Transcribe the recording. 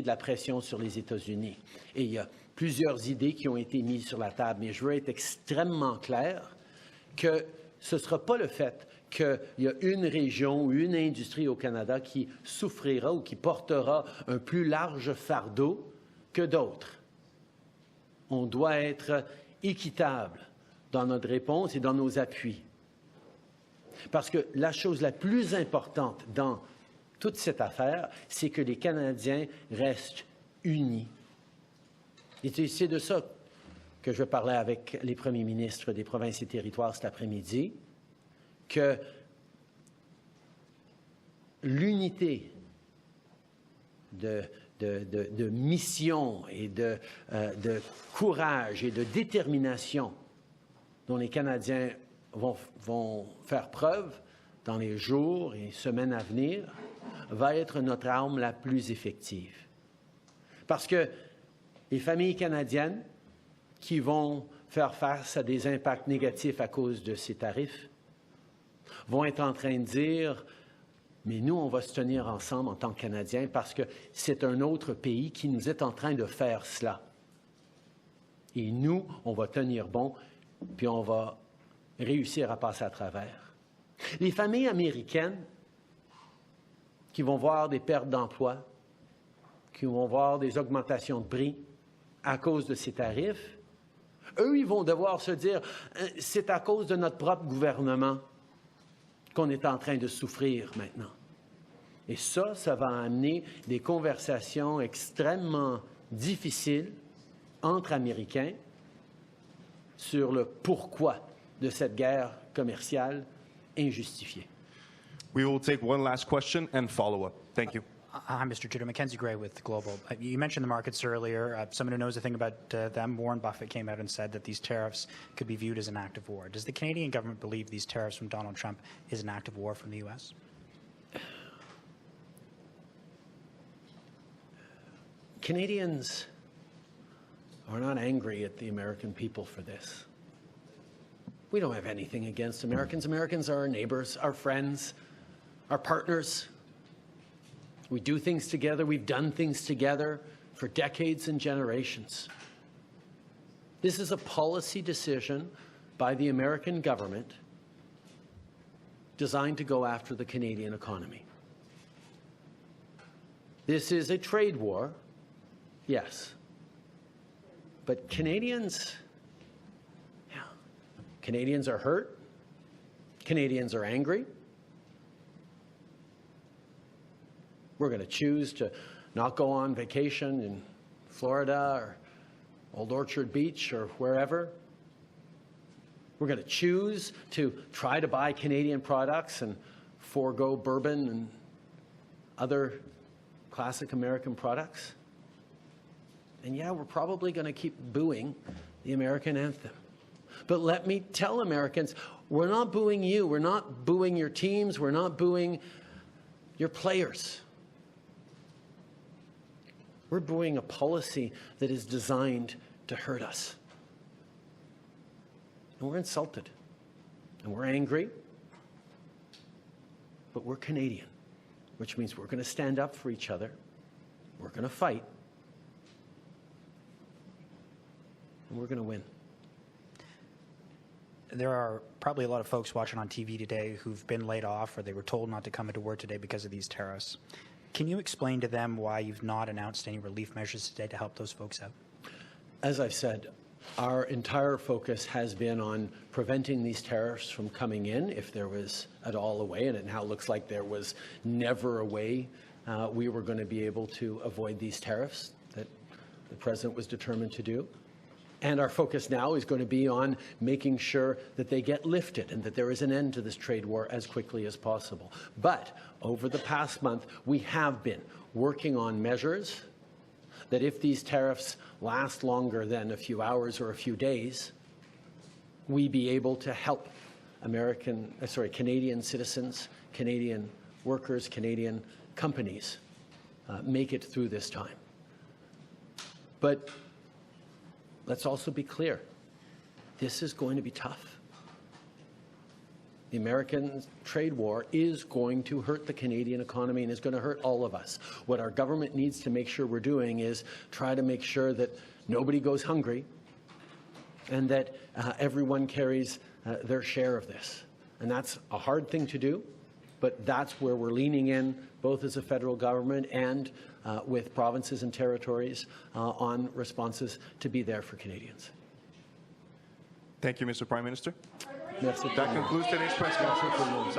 de la pression sur les États-Unis. Et il y a plusieurs idées qui ont été mises sur la table, mais je veux être extrêmement clair que ce ne sera pas le fait qu'il y a une région ou une industrie au Canada qui souffrira ou qui portera un plus large fardeau que d'autres. On doit être équitable dans notre réponse et dans nos appuis. Parce que la chose la plus importante dans toute cette affaire, c'est que les Canadiens restent unis. Et c'est de ça que je parlais avec les premiers ministres des provinces et territoires cet après-midi, que l'unité de mission et de courage et de détermination dont les Canadiens vont faire preuve dans les jours et semaines à venir va être notre arme la plus effective. Parce que les familles canadiennes qui vont faire face à des impacts négatifs à cause de ces tarifs vont être en train de dire « Mais nous, on va se tenir ensemble en tant que Canadiens parce que c'est un autre pays qui nous est en train de faire cela. Et nous, on va tenir bon, puis on va réussir à passer à travers. » Les familles américaines qui vont voir des pertes d'emplois, qui vont voir des augmentations de prix à cause de ces tarifs, eux, ils vont devoir se dire « C'est à cause de notre propre gouvernement qu'on est en train de souffrir maintenant. » Et ça va amener des conversations extrêmement difficiles entre Américains sur le pourquoi de cette guerre commerciale injustifiée. We will take one last question and follow up. Thank you. Hi, Mr. Trudeau. Mackenzie Gray with Global. You mentioned the markets earlier. Someone who knows a thing about them, Warren Buffett, came out and said that these tariffs could be viewed as an act of war. Does the Canadian government believe these tariffs from Donald Trump is an act of war from the U.S.? Canadians are not angry at the American people for this. We don't have anything against Americans. Americans are our neighbors, our friends, our partners. We do things together. We've done things together for decades and generations. This is a policy decision by the American government designed to go after the Canadian economy. This is a trade war, yes. But Canadians are hurt. Canadians are angry. We're going to choose to not go on vacation in Florida or Old Orchard Beach or wherever. We're going to choose to try to buy Canadian products and forego bourbon and other classic American products. And yeah, we're probably going to keep booing the American anthem. But let me tell Americans, we're not booing you. We're not booing your teams. We're not booing your players. We're booing a policy that is designed to hurt us. And we're insulted. And we're angry. But we're Canadian, which means we're going to stand up for each other. We're going to fight. And we're going to win. There are probably a lot of folks watching on TV today who've been laid off or they were told not to come into work today because of these tariffs. Can you explain to them why you've not announced any relief measures today to help those folks out? As I've said, our entire focus has been on preventing these tariffs from coming in, if there was at all a way, and it now looks like there was never a way we were going to be able to avoid these tariffs that the President was determined to do. And our focus now is going to be on making sure that they get lifted and that there is an end to this trade war as quickly as possible. But over the past month, we have been working on measures that if these tariffs last longer than a few hours or a few days, we be able to help Canadian citizens, Canadian workers, Canadian companies make it through this time. But let's also be clear. This is going to be tough. The American trade war is going to hurt the Canadian economy and is going to hurt all of us. What our government needs to make sure we're doing is try to make sure that nobody goes hungry and that everyone carries their share of this. And that's a hard thing to do, but that's where we're leaning in, both as a federal government and with provinces and territories on responses to be there for Canadians. Thank you, Mr. Prime Minister. Merci. That concludes today's press conference.